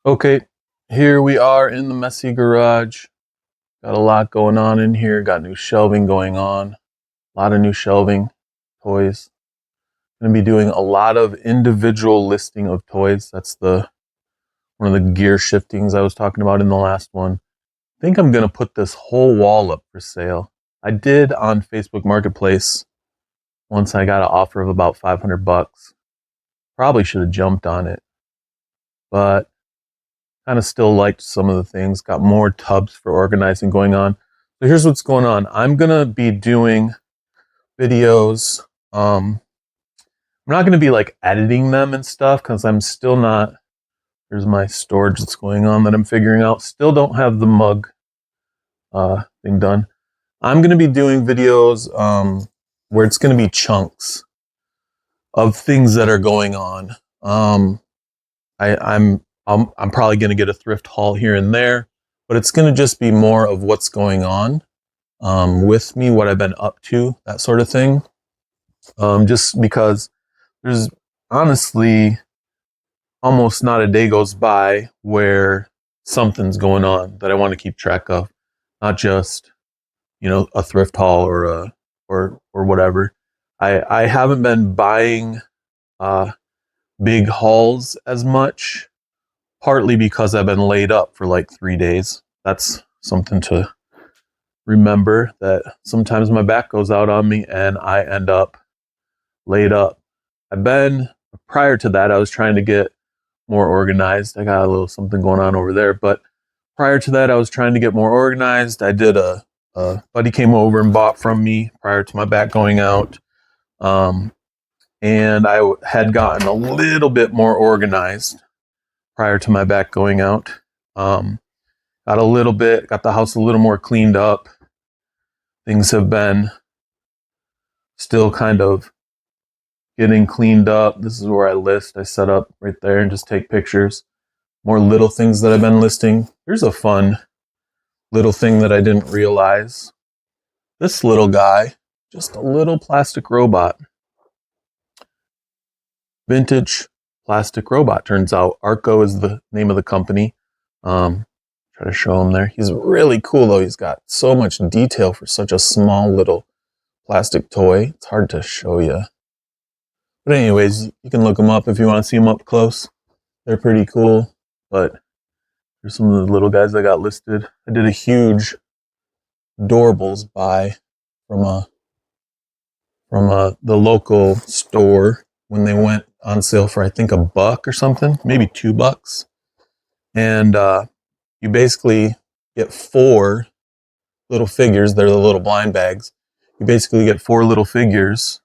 Okay, here we are in the messy garage. Got a lot going on in here. Got new shelving going on. A lot of new shelving, toys. Going to be doing a lot of individual listing of toys. That's the one of the gear shiftings I was talking about in the last one. I think I'm going to put this whole wall up for sale. I did on Facebook Marketplace once I got an offer of about 500 bucks. Probably should have jumped on it, but kind of still liked some of the things. Got more tubs for organizing going on. So here's what's going on. I'm gonna be doing videos. I'm not gonna be like editing them and stuff because I'm still not. There's my storage that's going on that I'm figuring out. Still don't have the mug thing done. I'm gonna be doing videos where it's gonna be chunks of things that are going on. I'm probably going to get a thrift haul here and there, but it's going to just be more of what's going on with me, what I've been up to, that sort of thing. Just because there's honestly almost not a day goes by where something's going on that I want to keep track of, not just a thrift haul or whatever. I haven't been buying big hauls as much, partly because I've been laid up for like 3 days. That's something to remember, that sometimes my back goes out on me and I end up laid up. Prior to that, I was trying to get more organized. I got a little something going on over there, but prior to that, I was trying to get more organized. I did a buddy came over and bought from me prior to my back going out. And I had gotten a little bit more organized prior to my back going out. Got the house a little more cleaned up. Things have been still kind of getting cleaned up. This is where I list. I set up right there and just take pictures. More little things that I've been listing. Here's a fun little thing that I didn't realize. This little guy, just a little plastic robot. Vintage plastic robot, turns out. Arco is the name of the company. Try to show him there. He's really cool though. He's got so much detail for such a small little plastic toy. It's hard to show you. But anyways, you can look them up if you want to see them up close. They're pretty cool. But here's some of the little guys I got listed. I did a huge Doorables buy from the local store when they went on sale for I think $1 or something, maybe $2. And you basically get 4 little figures. They're the little blind bags. You basically get 4 little figures,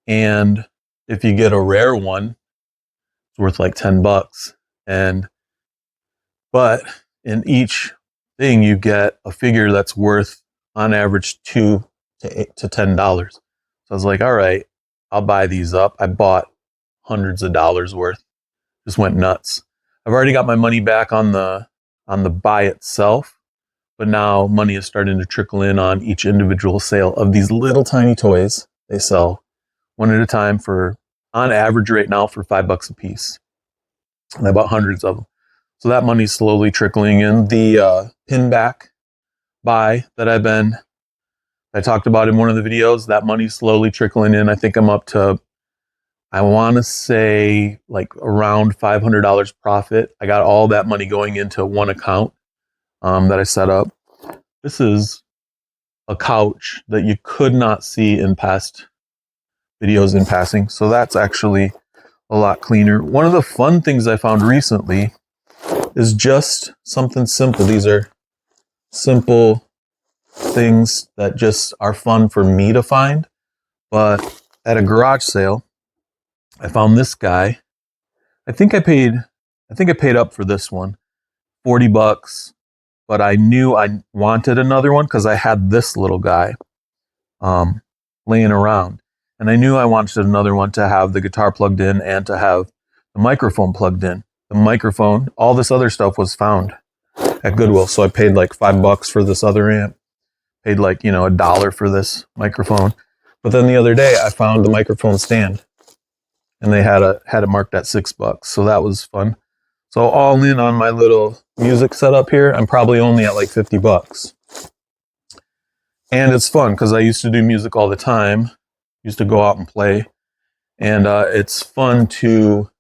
and if you get a rare one, it's worth like $10. But in each thing, you get a figure that's worth on average $2 to $10. So I was like, all right, I'll buy these up. I bought hundreds of dollars worth. Just went nuts. I've already got my money back on the buy itself, but now money is starting to trickle in on each individual sale of these little tiny toys. They sell one at a time for, on average right now, for $5 a piece. And I bought hundreds of them. So that money's slowly trickling in. The pin back buy that I talked about in one of the videos, that money's slowly trickling in. I think I'm up to, I want to say like around $500 profit. I got all that money going into one account that I set up. This is a couch that you could not see in past videos in passing. So that's actually a lot cleaner. One of the fun things I found recently is just something simple. These are simple things that just are fun for me to find. But at a garage sale, I found this guy. I think I paid up for this one $40, but I knew I wanted another one because I had this little guy laying around, and I knew I wanted another one to have the guitar plugged in and to have the microphone plugged in. The microphone, all this other stuff was found at Goodwill, so I paid like $5 for this other amp. Paid like $1 for this microphone. But then the other day I found the microphone stand, and they had it marked at $6, so that was fun. So all in on my little music setup here, I'm probably only at like 50 bucks. And it's fun because I used to do music all the time. Used to go out and play. And it's fun to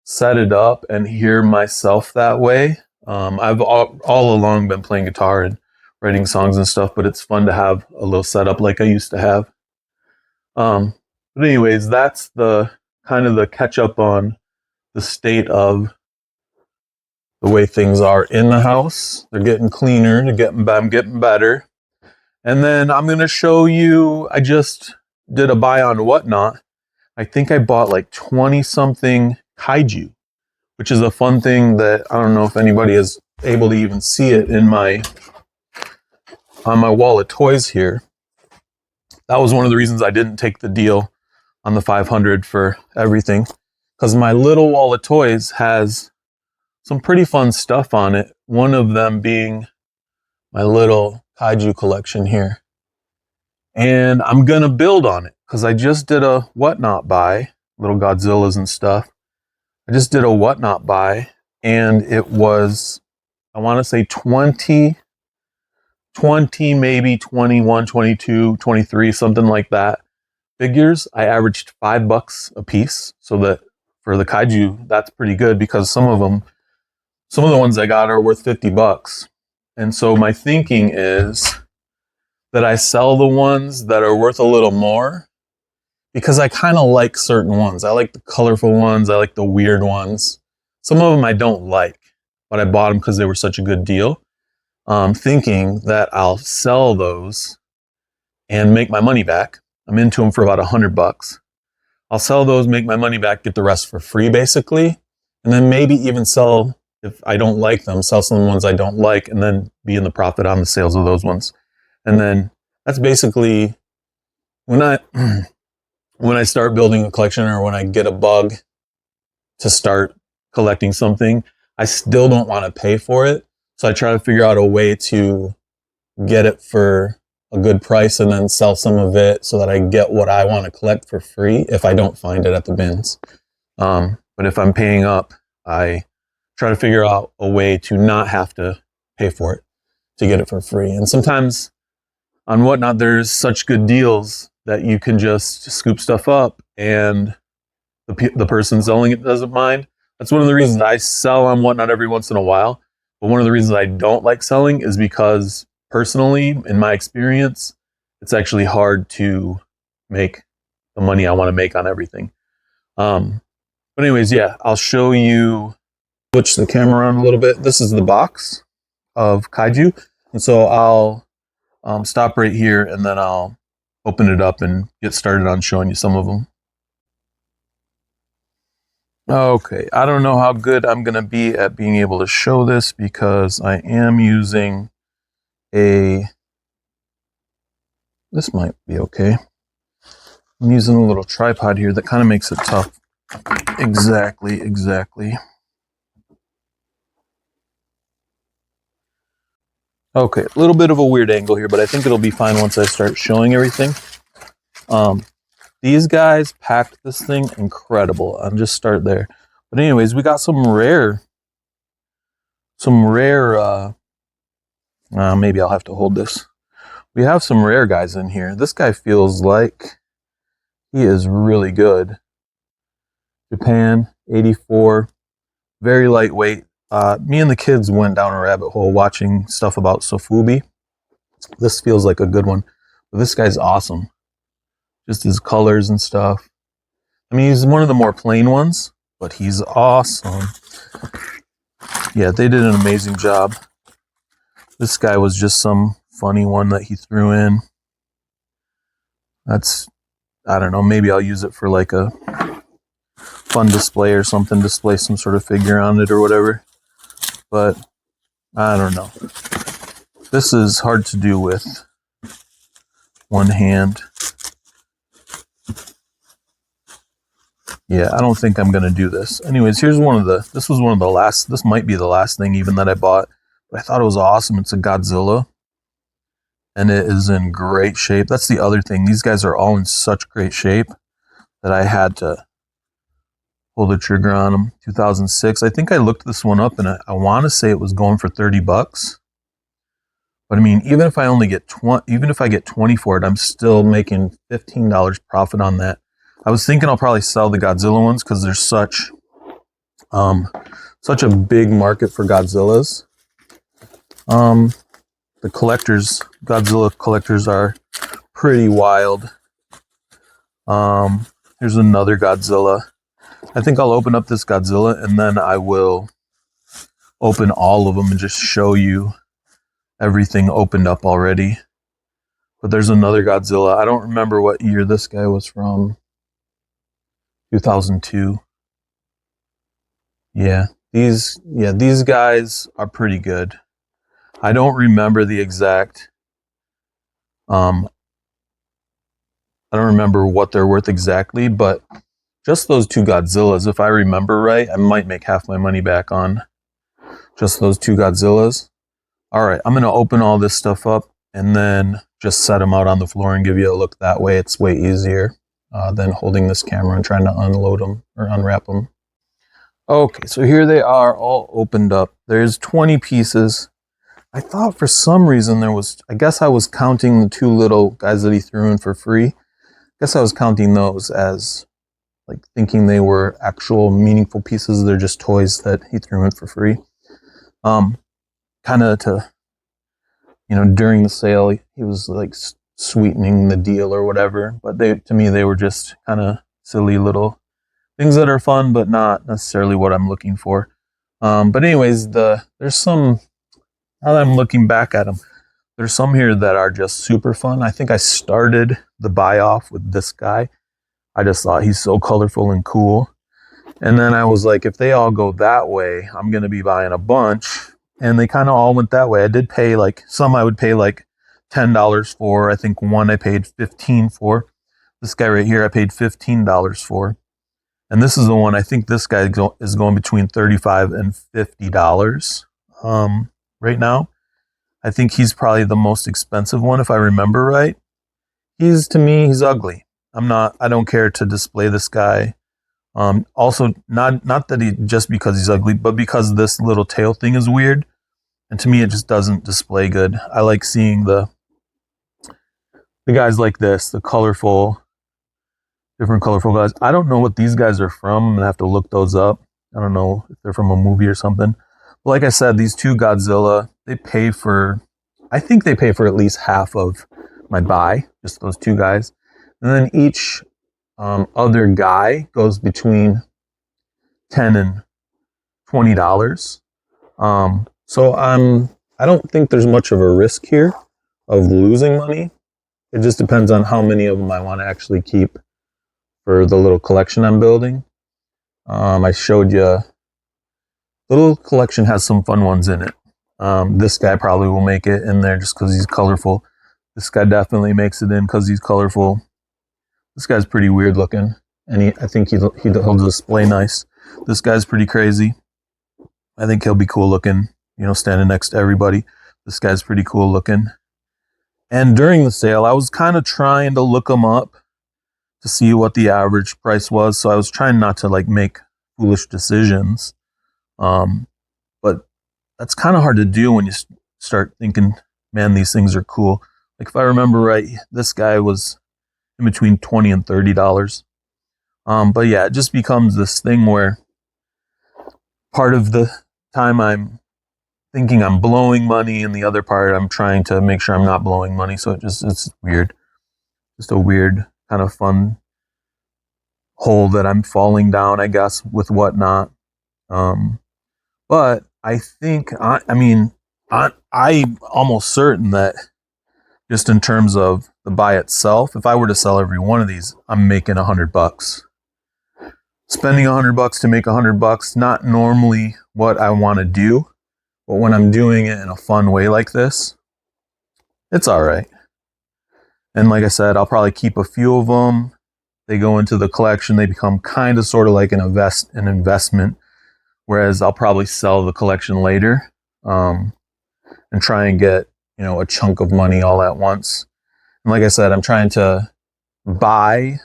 set it up and hear myself that way. I've all along been playing guitar and writing songs and stuff, but it's fun to have a little setup like I used to have. But anyways, that's the kind of the catch up on the state of the way things are in the house. They're getting cleaner, I'm getting better. And then I'm going to show you, I just did a buy on Whatnot. I think I bought like 20 something Kaiju, which is a fun thing that I don't know if anybody is able to even see it on my wall of toys here. That was one of the reasons I didn't take the deal on the 500 for everything, because my little wall of toys has some pretty fun stuff on it. One of them being my little Kaiju collection here. And I'm going to build on it because I just did a Whatnot buy, little Godzillas and stuff. I just did a Whatnot buy, and it was, I want to say 20, maybe 21, 22, 23, something like that. Figures, I averaged $5 a piece. So that for the Kaiju, that's pretty good because some of the ones I got are worth 50 bucks. And so my thinking is that I sell the ones that are worth a little more because I kind of like certain ones. I like the colorful ones. I like the weird ones. Some of them I don't like, but I bought them because they were such a good deal. Thinking that I'll sell those and make my money back. I'm into them for about $100. I'll sell those, make my money back, get the rest for free basically. And then maybe even sell, if I don't like them, sell some ones I don't like and then be in the profit on the sales of those ones. And then that's basically when I start building a collection or when I get a bug to start collecting something, I still don't want to pay for it. So I try to figure out a way to get it for a good price and then sell some of it so that I get what I want to collect for free if I don't find it at the bins. But if I'm paying up, I try to figure out a way to not have to pay for it to get it for free. And sometimes on Whatnot, there's such good deals that you can just scoop stuff up and the person selling it doesn't mind. That's one of the reasons I sell on Whatnot every once in a while. But one of the reasons I don't like selling is because personally, in my experience, it's actually hard to make the money I want to make on everything. But anyways, yeah, I'll show you, switch the camera around a little bit. This is the box of Kaiju. And so I'll stop right here and then I'll open it up and get started on showing you some of them. Okay, I don't know how good I'm going to be at being able to show this because I am using this might be okay. I'm using a little tripod here that kind of makes it tough. Exactly. Okay, a little bit of a weird angle here, but I think it'll be fine once I start showing everything. These guys packed this thing incredible. I'll just start there. But anyways, we got some rare, maybe I'll have to hold this. We have some rare guys in here. This guy feels like he is really good. Japan, 84, very lightweight. Me and the kids went down a rabbit hole watching stuff about Sofubi. This feels like a good one. But this guy's awesome. Just his colors and stuff. I mean, he's one of the more plain ones, but he's awesome. Yeah, they did an amazing job. This guy was just some funny one that he threw in. That's, I don't know, maybe I'll use it for like a fun display or something, display some sort of figure on it or whatever. But I don't know. This is hard to do with one hand. Yeah, I don't think I'm going to do this. Anyways, here's this was one of the last, this might be the last thing even that I bought, but I thought it was awesome. It's a Godzilla, and it is in great shape. That's the other thing. These guys are all in such great shape that I had to pull the trigger on them. 2006. I think I looked this one up, and I want to say it was going for $30. But I mean, even if I only get 20, even if I get 20 for it, I'm still making $15 profit on that. I was thinking I'll probably sell the Godzilla ones because there's such a big market for Godzillas. The collectors, Godzilla collectors, are pretty wild. Here's another Godzilla. I think I'll open up this Godzilla and then I will open all of them and just show you everything opened up already. But there's another Godzilla. I don't remember what year this guy was from. 2002. Yeah, these guys are pretty good. I don't remember the exact I don't remember what they're worth exactly, but just those two Godzillas, if I remember right, I might make half my money back on just those two Godzillas. All right, I'm going to open all this stuff up and then just set them out on the floor and give you a look that way. It's way easier than holding this camera and trying to unload them or unwrap them. Okay, so here they are all opened up. There's 20 pieces. I thought for some reason there was, I guess I was counting the two little guys that he threw in for free. I guess I was counting those as like thinking they were actual meaningful pieces. They're just toys that he threw in for free. Kind of to, during the sale, he was like sweetening the deal or whatever. But to me, they were just kind of silly little things that are fun, but not necessarily what I'm looking for. But anyways, there's some, now that I'm looking back at them, there's some here that are just super fun. I think I started the buy off with this guy. I just thought he's so colorful and cool. And then I was like, if they all go that way, I'm going to be buying a bunch. And they kind of all went that way. I did pay some I would pay like $10 for. I think one I paid $15 for. This guy right here I paid $15 for. And this is the one, I think this guy is going between $35 and $50 right now. I think he's probably the most expensive one if I remember right. To me, he's ugly. I don't care to display this guy. Also, not that just because he's ugly, but because this little tail thing is weird. And to me, it just doesn't display good. I like seeing the guys like this, the different colorful guys. I don't know what these guys are from. I'm going to have to look those up. I don't know if they're from a movie or something. But like I said, these two Godzilla, I think they pay for at least half of my buy, just those two guys. And then each other guy goes between $10 and $20. So I don't think there's much of a risk here of losing money. It just depends on how many of them I want to actually keep for the little collection I'm building. I showed you, the little collection has some fun ones in it. This guy probably will make it in there just because he's colorful. This guy definitely makes it in because he's colorful. This guy's pretty weird looking, and I think he'll display nice. This guy's pretty crazy. I think he'll be cool looking, standing next to everybody. This guy's pretty cool looking. And during the sale, I was kind of trying to look them up to see what the average price was. So I was trying not to make foolish decisions. But that's kind of hard to do when you start thinking, man, these things are cool. Like if I remember right, this guy was in between $20 and $30. But yeah, it just becomes this thing where part of the time I'm thinking I'm blowing money, and the other part I'm trying to make sure I'm not blowing money. So it's weird. Just a weird kind of fun hole that I'm falling down, I guess, with whatnot. But I think, I'm almost certain that just in terms of the buy itself, if I were to sell every one of these, I'm making $100. Spending $100 to make $100, not normally what I want to do, but when I'm doing it in a fun way like this, it's all right. And like I said, I'll probably keep a few of them. They go into the collection. They become kind of sort of like an investment, whereas I'll probably sell the collection later and try and get, a chunk of money all at once. And like I said, I'm trying to buy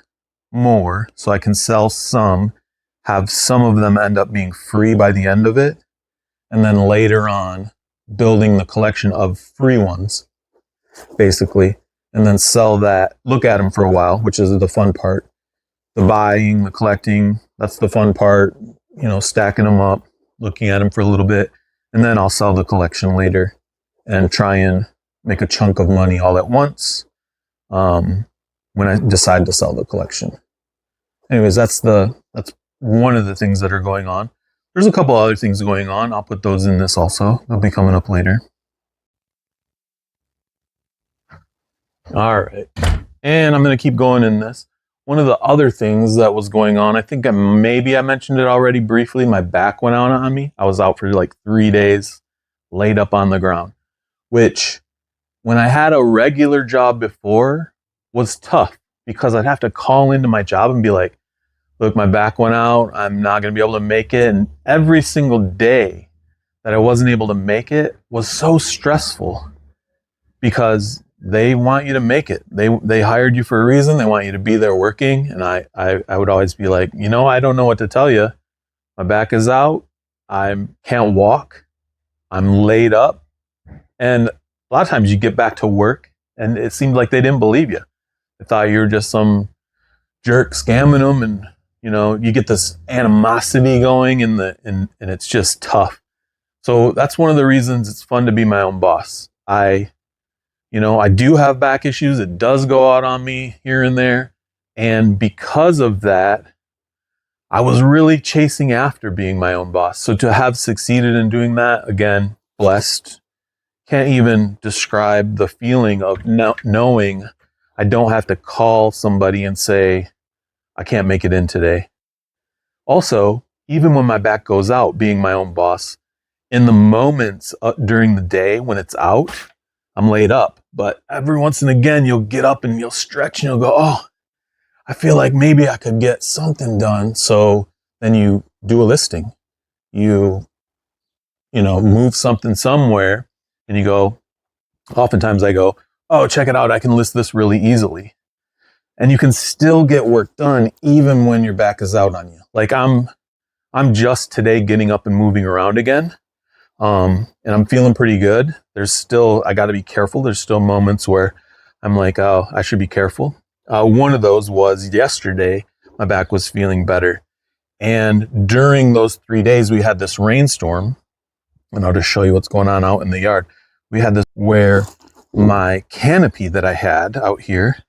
more so I can sell some, have some of them end up being free by the end of it, and then later on building the collection of free ones, basically, and then sell that, look at them for a while, which is the fun part. The buying, the collecting, that's the fun part, stacking them up, looking at them for a little bit, and then I'll sell the collection later and try and make a chunk of money all at once when I decide to sell the collection. Anyways, that's one of the things that are going on. There's a couple other things going on. I'll put those in this also. They'll be coming up later. All right. And I'm going to keep going in this. One of the other things that was going on, I think maybe I mentioned it already briefly. My back went out on me. I was out for like 3 days, laid up on the ground, which when I had a regular job before was tough because I'd have to call into my job and be like, look, my back went out. I'm not going to be able to make it. And every single day that I wasn't able to make it was so stressful because they want you to make it. They hired you for a reason. They want you to be there working. And I would always be like, I don't know what to tell you. My back is out. I can't walk. I'm laid up. And a lot of times you get back to work and it seemed like they didn't believe you. They thought you were just some jerk scamming them, and you get this animosity going and it's just tough. So that's one of the reasons it's fun to be my own boss. I do have back issues. It does go out on me here and there. And because of that, I was really chasing after being my own boss. So to have succeeded in doing that, again, blessed. Can't even describe the feeling of knowing I don't have to call somebody and say, I can't make it in today. Also, even when my back goes out, being my own boss, in the moments during the day when it's out, I'm laid up. But every once and again, you'll get up and you'll stretch and you'll go, oh, I feel like maybe I could get something done. So then you do a listing. You move something somewhere and you go, oftentimes I go, oh, check it out. I can list this really easily. And you can still get work done even when your back is out on you. Like I'm just today getting up and moving around again. And I'm feeling pretty good. I got to be careful. There's still moments where I'm like, oh, I should be careful. One of those was yesterday. My back was feeling better. And during those 3 days, we had this rainstorm. And I'll just show you what's going on out in the yard. We had this where my canopy that I had out here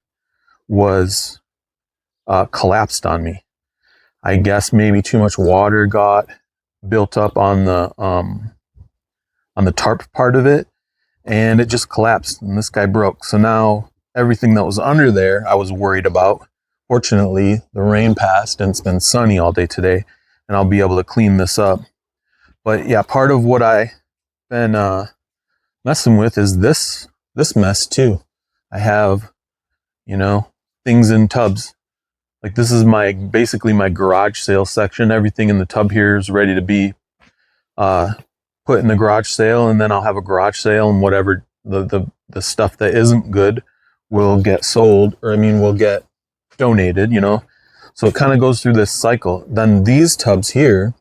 was collapsed on me. I guess maybe too much water got built up on the tarp part of it, and it just collapsed, and this guy broke. So now everything that was under there, I was worried about. Fortunately, the rain passed, and it's been sunny all day today, and I'll be able to clean this up. But yeah, part of what I've been messing with is this mess too. I have, things in tubs. Like this is basically my garage sale section. Everything in the tub here is ready to be put in the garage sale, and then I'll have a garage sale, and whatever the stuff that isn't good will get sold, or will get donated, So it kind of goes through this cycle. Then these tubs here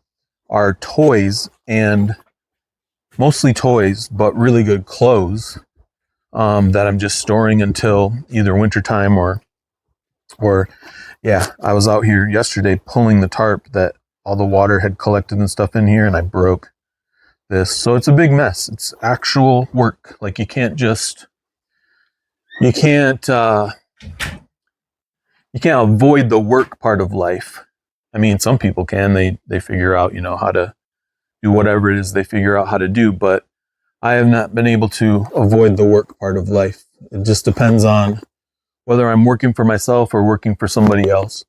are toys, and mostly toys, but really good clothes that I'm just storing until either wintertime or yeah, I was out here yesterday pulling the tarp that all the water had collected and stuff in here, and I broke this. So it's a big mess. It's actual work. Like you can't avoid the work part of life. Some people can. They figure out, how to do whatever it is they figure out how to do, but I have not been able to avoid the work part of life. It just depends on whether I'm working for myself or working for somebody else.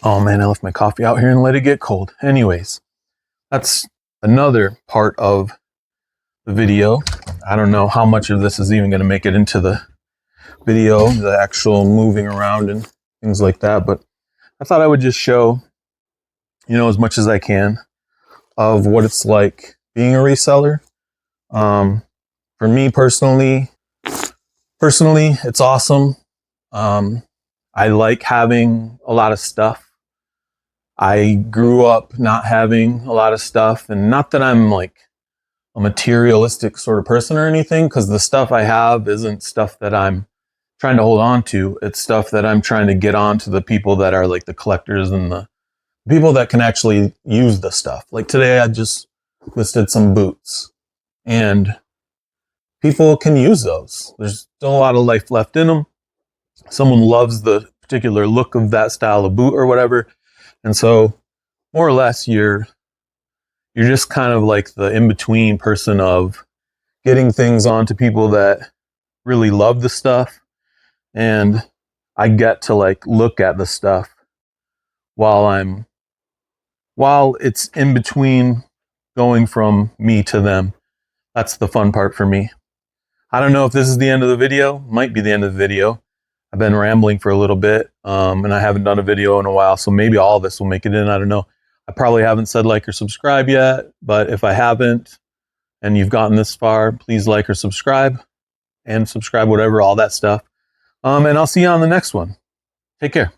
Oh man, I left my coffee out here and let it get cold. Anyways, that's another part of the video. I don't know how much of this is even going to make it into the video, the actual moving around and things like that, but I thought I would just show, as much as I can of what it's like being a reseller. For me personally, it's awesome. I like having a lot of stuff. I grew up not having a lot of stuff, and not that I'm like a materialistic sort of person or anything, because the stuff I have isn't stuff that I'm trying to hold on to. It's stuff that I'm trying to get on to the people that are like the collectors and the people that can actually use the stuff. Like today, I just listed some boots, and people can use those. There's still a lot of life left in them. Someone loves the particular look of that style of boot or whatever. And so more or less you're just kind of like the in-between person of getting things onto people that really love the stuff, and I get to like look at the stuff while it's in between going from me to them. That's the fun part for me. I don't know if this is the end of the video. Might be the end of the video. I've been rambling for a little bit, and I haven't done a video in a while, so maybe all of this will make it in. I don't know. I probably haven't said like or subscribe yet, but if I haven't and you've gotten this far, please like or subscribe, and subscribe, whatever, all that stuff. And I'll see you on the next one. Take care.